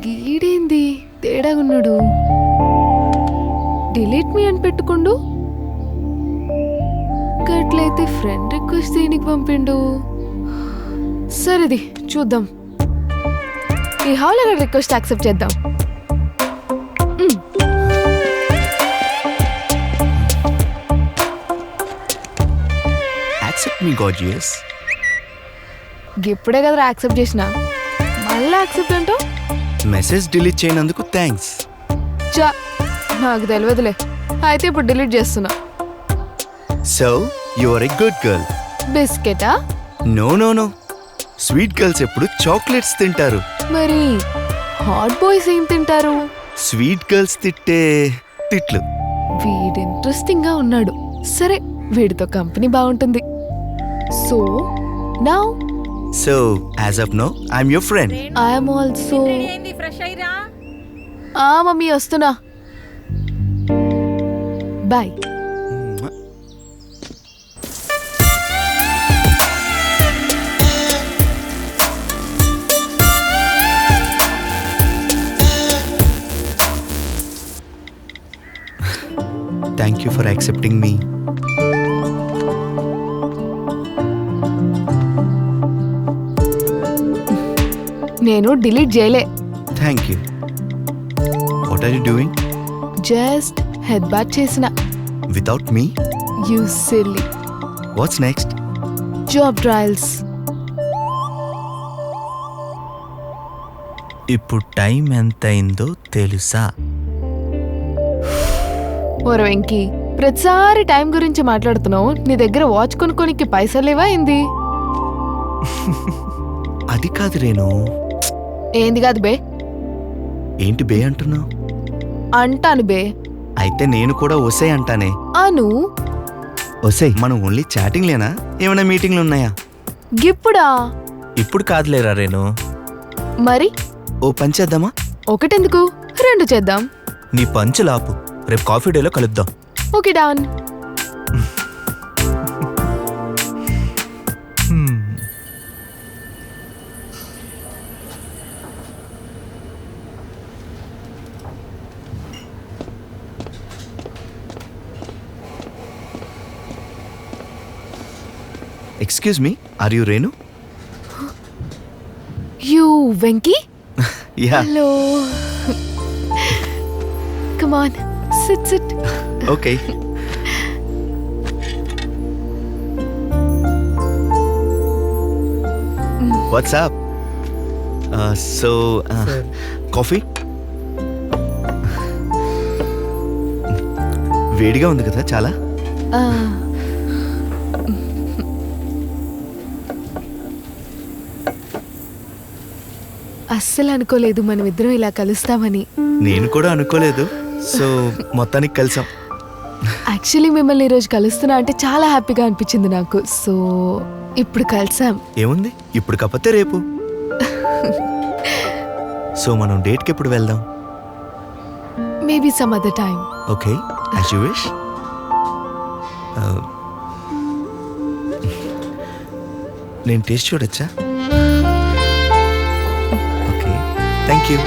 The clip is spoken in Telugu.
ఈడేంది తేడాగున్నాడు. డిలీట్ మీ అని పెట్టుకుండు. గట్లయితే ఫ్రెండ్ రిక్వెస్ట్ దేనికి పంపిండు? సరేది చూద్దాం. ఈ హాల్ రిక్వెస్ట్ యాక్సెప్ట్ చేద్దాం. Accept me gorgeous. ఇప్పుడే కదా యాక్సెప్ట్ చేసిన, మళ్ళీ యాక్సెప్ట్ అంటూ మెసేజ్ డిలీట్ చేయనందుకు థ్యాంక్స్. చా నాకు తెలియదులే. అయితే ఇప్పుడు డిలీట్ చేస్తున్నా. So you are a good girl. బిస్కెటా? No no no, sweet girls ఎప్పుడు చాక్లెట్స్ తింటారు. మరి హాట్ బాయ్స్ ఏం తింటారు? స్వీట్ గర్ల్స్ తిట్టే తిట్లు. వీడు ఇంట్రెస్టింగ్ గా ఉన్నాడు. సరే, వీడితో కంపెనీ బాగుంటుంది. So now so as of now I'm your friend. I'm also. Mummy వస్తున్నా. Bye. Thank you for accepting me. నేను డిలీట్ చేయలే. Thank you. What are you doing? Just head bath చేసిన. Without me? You silly. What's next? Job trials. ఇప్పుడు టైం ఎంత అయిందో తెలుసా? ఓర వెంకీ, ప్రతిసారి టైం గురించి మాట్లాడుతున్నావు. నీ దగ్గర వాచ్ కొనుక్కోనికి పైసలు లేవా ఏంది? అది కాదు రేణు. ఏంది కాదు బే? ఏంటి బే అంటున్నావు? అంటాను బే. అయితే నేను కూడా ఒసే అంటానే. అను. ఒసే, మనం ఓన్లీ చాటింగ్ లేనా, ఏమైనా మీటింగ్లు ఉన్నాయా? గిప్పుడా? ఇప్పుడు కాదులేరా రేణు. మరి ఓ పని చేద్దామా? ఒకటెందుకు, రెండు చేద్దాం. నీ పంచులాపు, రేపు కాఫీ డేలో కలుద్దాం. Okay done. Excuse me, are you Renu? You Venky? Yeah. Hello. Come on, sit sit. Okay. What's up? So coffee? వేడిగా ఉంది కదా చాలా. అస్సలు అనుకోలేదు మనమిద్దరం ఇలా కలుస్తామని. నేను కూడా అనుకోలేదు. సో మొత్తానికి కలిసాం. యాక్చువల్లీ మిమ్మల్ని ఈరోజు కలుస్తున్నా అంటే చాలా హ్యాపీగా అనిపించింది నాకు. సో ఇప్పుడు కలిసాం. ఏముంది, ఇప్పుడు కాకపోతే రేపు. సో మనం డేట్కి ఎప్పుడు వెళ్దాం? Maybe some other time. Okay, as you wish. నేను టేస్ట్ చూడొచ్చా? Okay, thank you.